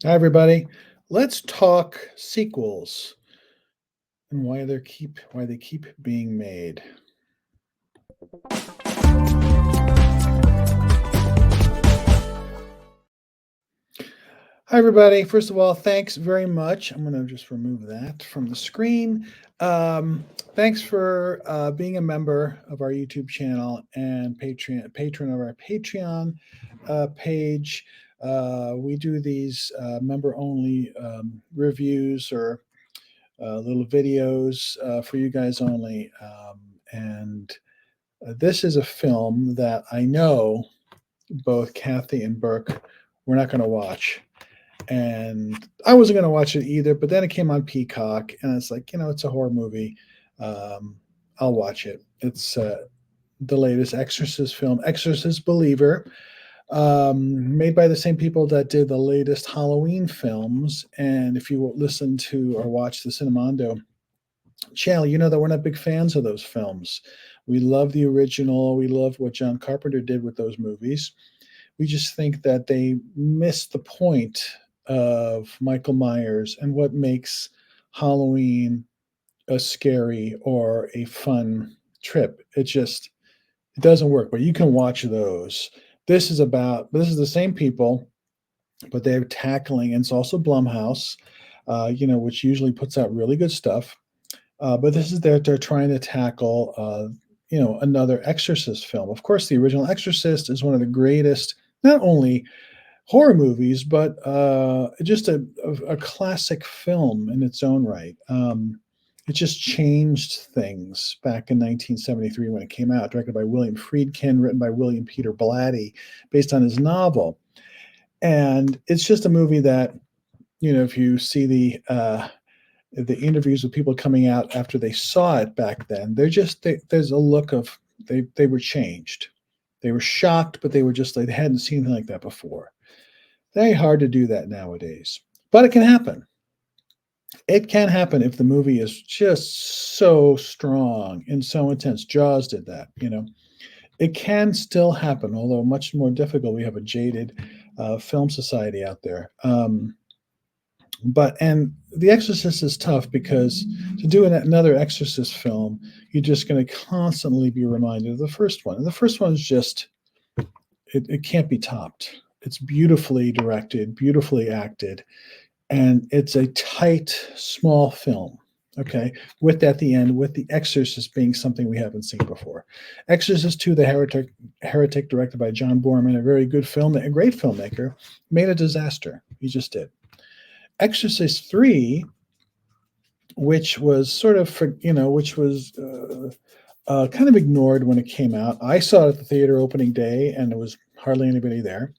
Hi, everybody. Let's talk sequels and why they keep being made. Hi, everybody. First of all, thanks very much. I'm going to just remove that from the screen. Thanks for being a member of our YouTube channel and patron of our Patreon page. We do these member-only reviews or little videos for you guys only. And This is a film that I know both Kathy and Burke were not going to watch. And I wasn't going to watch it either, but then it came on Peacock, and it's like, it's a horror movie. Um, I'll watch it. It's the latest Exorcist film, Exorcist Believer, made by the same people that did the latest Halloween films. And if you listen to or watch the Cinemando channel, you know that we're not big fans of those films. We love the original. We love what John Carpenter did with those movies. We just think that they missed the point of Michael Myers and what makes Halloween a scary or a fun trip. It doesn't work, but you can watch those. This is the same people, but they're tackling, and it's also Blumhouse, which usually puts out really good stuff. But this is they're trying to tackle, another Exorcist film. Of course, the original Exorcist is one of the greatest, not only horror movies, but just a classic film in its own right. It just changed things back in 1973 when it came out, directed by William Friedkin, written by William Peter Blatty, based on his novel. And it's just a movie that, if you see the interviews with people coming out after they saw it back then, there's a look of they were changed. They were shocked, but they were just like they hadn't seen anything like that before. Very hard to do that nowadays, but it can happen. It can happen if the movie is just so strong and so intense. Jaws did that, It can still happen, although much more difficult. We have a jaded film society out there. And The Exorcist is tough because to do another Exorcist film, you're just going to constantly be reminded of the first one. And the first one is just it can't be topped. It's beautifully directed, beautifully acted, and it's a tight, small film. Okay, with at the end, with The Exorcist being something we haven't seen before. Exorcist 2, Heretic, directed by John Borman, a very good film, a great filmmaker, made a disaster. He just did. Exorcist 3, which was sort of, which was kind of ignored when it came out. I saw it at the theater opening day, and there was hardly anybody there.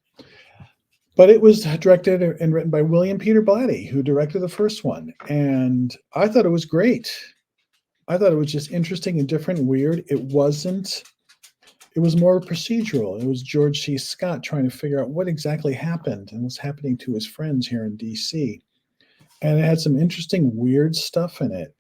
But it was directed and written by William Peter Blatty, who directed the first one. And I thought it was great. I thought it was just interesting and different and weird. It was more procedural. It was George C. Scott trying to figure out what exactly happened and what's happening to his friends here in DC. And it had some interesting, weird stuff in it.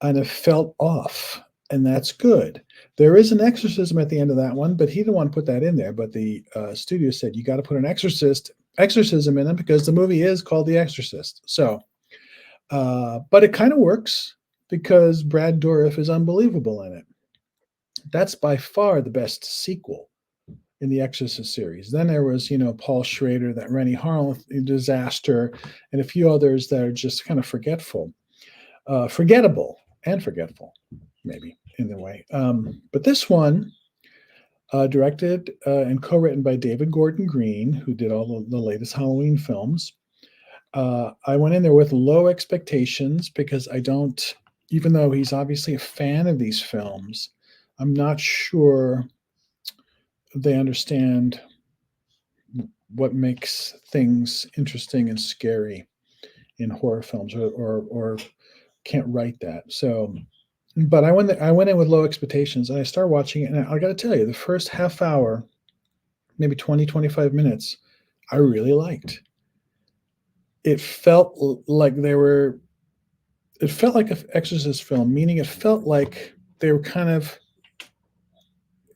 And it felt off. And that's good. There is an exorcism at the end of that one, but he didn't want to put that in there. But the studio said you got to put an exorcism in it because the movie is called The Exorcist. So, but it kind of works because Brad Dourif is unbelievable in it. That's by far the best sequel in the Exorcist series. Then there was, Paul Schrader, that Rennie Harlan disaster, and a few others that are just kind of forgettable and forgetful, maybe in a way. But this one, directed and co-written by David Gordon Green, who did all the latest Halloween films. I went in there with low expectations because I don't, even though he's obviously a fan of these films, I'm not sure they understand what makes things interesting and scary in horror films, or can't write that. So, but I went in with low expectations, and I started watching it, and I got to tell you, the first half hour, maybe 20, 25 minutes, I really liked. It felt like it felt like an Exorcist film, meaning it felt like they were kind of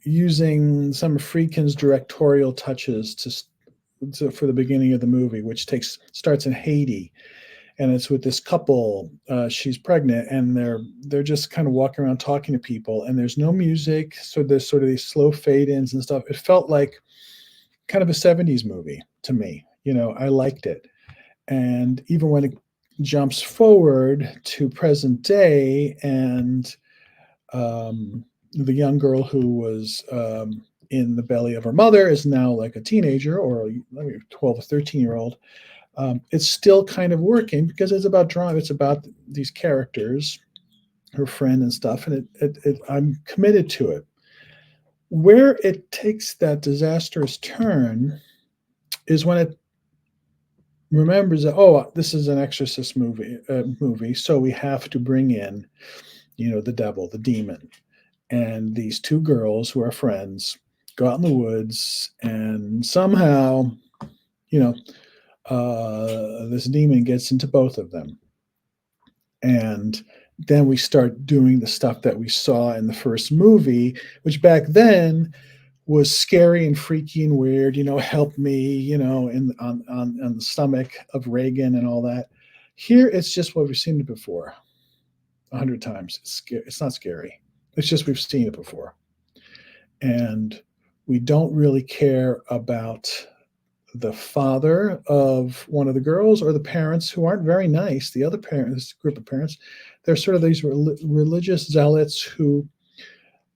using some of Friedkin's directorial touches for the beginning of the movie, which starts in Haiti, and it's with this couple. She's pregnant, and they're just kind of walking around talking to people, and there's no music, so there's sort of these slow fade ins and stuff. It felt like kind of a '70s movie to me. I liked it, and even when it jumps forward to present day, and the young girl who was in the belly of her mother is now like a teenager, or 12 or 13-year-old. It's still kind of working because it's about drama. It's about these characters, her friend and stuff, and I'm committed to it. Where it takes that disastrous turn is when it remembers that, oh, this is an Exorcist movie, so we have to bring in, the devil, the demon, and these two girls who are friends go out in the woods, and somehow, you know, this demon gets into both of them, and then we start doing the stuff that we saw in the first movie, which back then was scary and freaky and weird. Help me, in on the stomach of Reagan and all that. Here, it's just what we've seen it before 100 times. It's not scary. It's just we've seen it before, and we don't really care about the father of one of the girls or the parents, who aren't very nice. The other parents, this group of parents, they're sort of these religious zealots who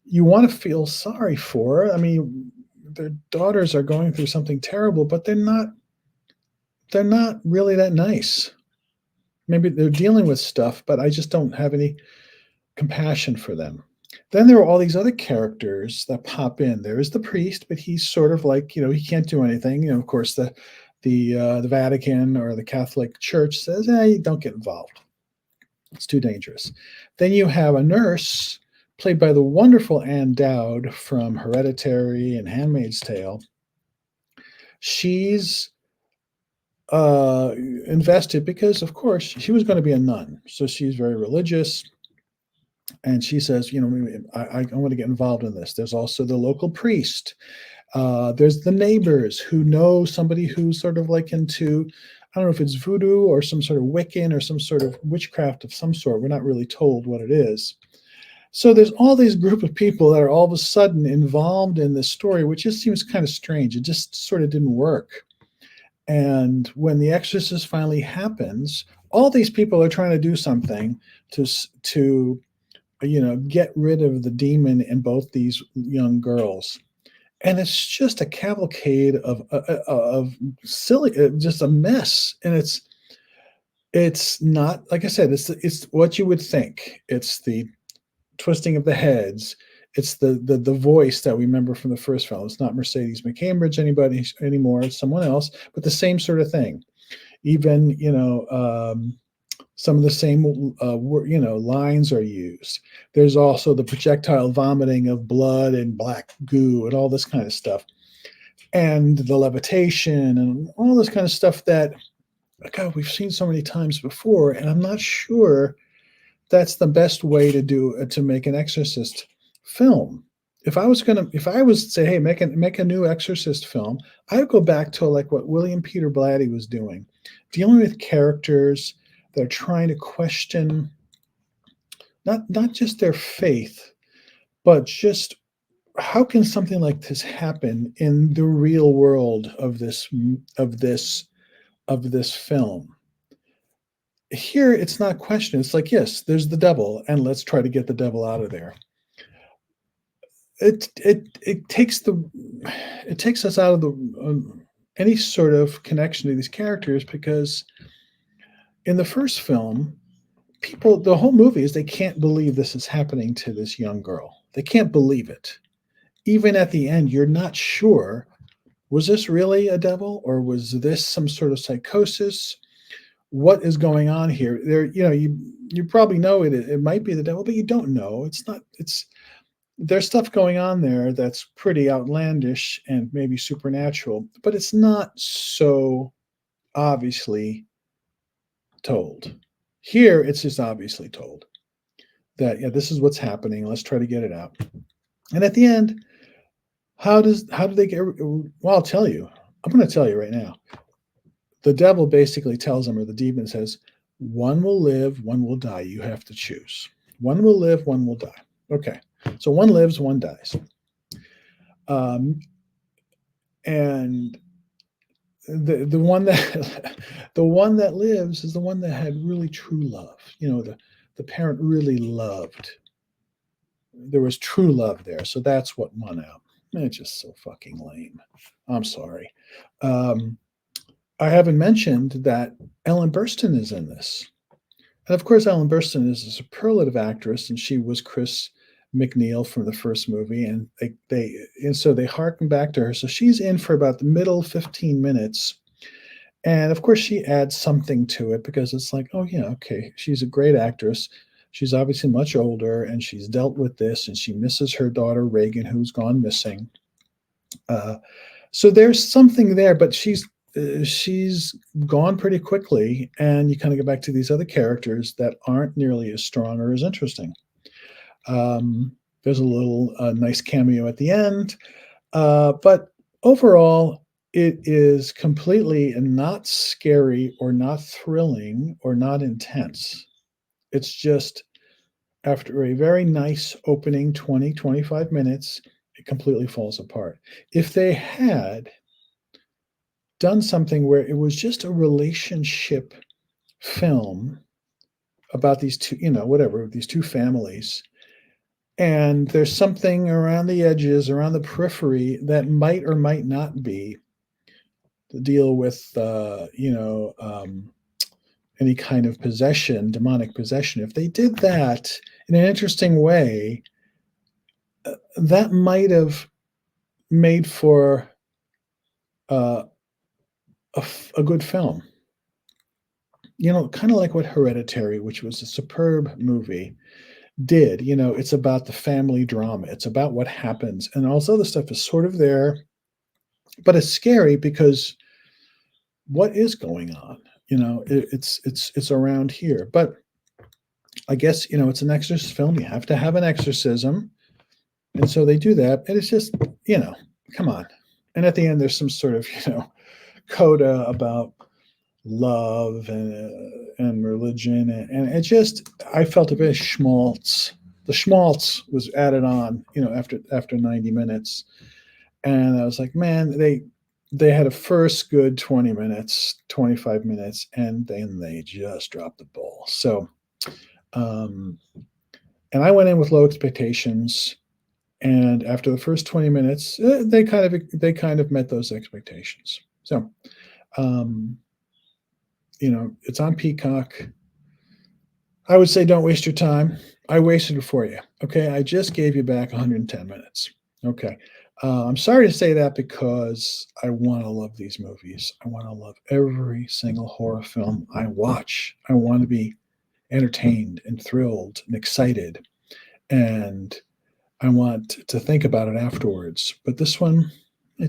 you want to feel sorry for. I mean, their daughters are going through something terrible, but they're not really that nice. Maybe they're dealing with stuff, but I just don't have any compassion for them. Then there are all these other characters that pop in. There is the priest, but he's sort of like, he can't do anything. Of course, the Vatican or the Catholic Church says, you don't get involved. It's too dangerous. Then you have a nurse played by the wonderful Anne Dowd from Hereditary and Handmaid's Tale. She's invested because, of course, she was going to be a nun. So she's very religious. And she says, I want to get involved in this. There's also the local priest. There's the neighbors who know somebody who's sort of like into, I don't know if it's voodoo or some sort of Wiccan or some sort of witchcraft of some sort. We're not really told what it is. So there's all these group of people that are all of a sudden involved in this story, which just seems kind of strange. It just sort of didn't work. And when The Exorcist finally happens, all these people are trying to do something to get rid of the demon in both these young girls. And it's just a cavalcade of silly, just a mess. And it's not, like I said, it's what you would think. It's the twisting of the heads. It's the voice that we remember from the first film. It's not Mercedes McCambridge anymore. It's someone else, but the same sort of thing. Even, some of the same, lines are used. There's also the projectile vomiting of blood and black goo and all this kind of stuff. And the levitation and all this kind of stuff that, God, we've seen so many times before. And I'm not sure that's the best way to make an Exorcist film. If I was to say, hey, make a new Exorcist film, I would go back to like what William Peter Blatty was doing, dealing with characters that are trying to question not just their faith, but just how can something like this happen in the real world of this film. Here, it's not questioned. It's like, yes, there's the devil, and let's try to get the devil out of there. It takes us out of any sort of connection to these characters, because in the first film, the whole movie is they can't believe this is happening to this young girl. They can't believe it. Even at the end, you're not sure, was this really a devil, or was this some sort of psychosis? What is going on here? You probably know it might be the devil, but you don't know. There's stuff going on there that's pretty outlandish and maybe supernatural, but it's not so obviously told. Here, it's just obviously told that, this is what's happening. Let's try to get it out. And at the end, how do they get? Well, I'll tell you. I'm going to tell you right now, the devil basically tells him, or the demon says, one will live, one will die. You have to choose. One will live, one will die. Okay. So one lives, one dies. And the one that the one that lives is the one that had really true love. The parent really loved. There was true love there, so that's what won out. It's just so fucking lame. I'm sorry. I haven't mentioned that Ellen Burstyn is in this. And of course, Ellen Burstyn is a superlative actress, and she was Chris McNeil from the first movie, and so they harken back to her. So she's in for about the middle 15 minutes. And of course, she adds something to it because it's like, oh, yeah, okay, she's a great actress. She's obviously much older, and she's dealt with this, and she misses her daughter, Reagan, who's gone missing. So there's something there, but she's gone pretty quickly, and you kind of go back to these other characters that aren't nearly as strong or as interesting. There's a little nice cameo at the end, but overall, it is completely not scary or not thrilling or not intense. It's just after a very nice opening 20, 25 minutes, it completely falls apart. If they had done something where it was just a relationship film about these two, these two families, and there's something around the edges, around the periphery that might or might not be to deal with, any kind of possession, demonic possession. If they did that in an interesting way, that might have made for a good film. Kind of like what Hereditary, which was a superb movie, did. It's about the family drama. It's about what happens. And all this other stuff is sort of there, but it's scary because what is going on? It's around here. But I guess, it's an exorcist film. You have to have an exorcism. And so they do that. And it's just, come on. And at the end, there's some sort of, coda about love and religion. And it just, I felt a bit schmaltz. The schmaltz was added on, after 90 minutes. And I was like, man, they had a first good 20 minutes, 25 minutes, and then they just dropped the ball. So, and I went in with low expectations, and after the first 20 minutes, they kind of met those expectations. So, it's on Peacock. I would say don't waste your time. I wasted it for you. Okay, I just gave you back 110 minutes. Okay. I'm sorry to say that because I want to love these movies. I want to love every single horror film I watch. I want to be entertained and thrilled and excited, and I want to think about it afterwards. But this one, I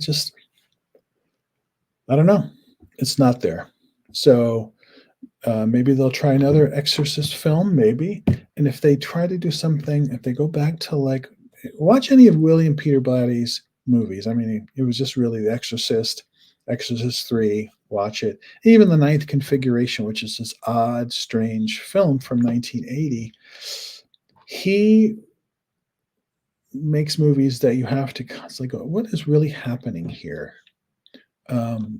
don't know. It's not there. So maybe they'll try another Exorcist film, maybe. And if they try to do something, if they go back to watch any of William Peter Blatty's movies. I mean, it was just really The Exorcist, Exorcist 3, watch it. Even The Ninth Configuration, which is this odd, strange film from 1980. He makes movies that you have to constantly go, what is really happening here?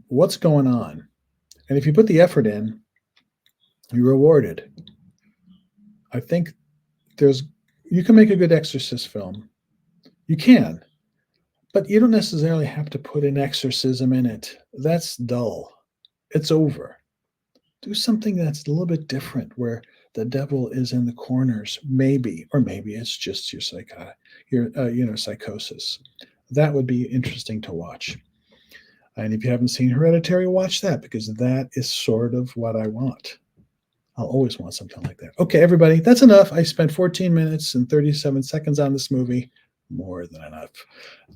What's going on? And if you put the effort in, you're rewarded. I think you can make a good Exorcist film. You can, but you don't necessarily have to put an exorcism in it. That's dull. It's over. Do something that's a little bit different, where the devil is in the corners, maybe, or maybe it's just your psychosis. That would be interesting to watch. And if you haven't seen Hereditary, watch that, because that is sort of what I want. I'll always want something like that. Okay, everybody, that's enough. I spent 14 minutes and 37 seconds on this movie. More than enough.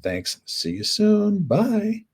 Thanks. See you soon. Bye.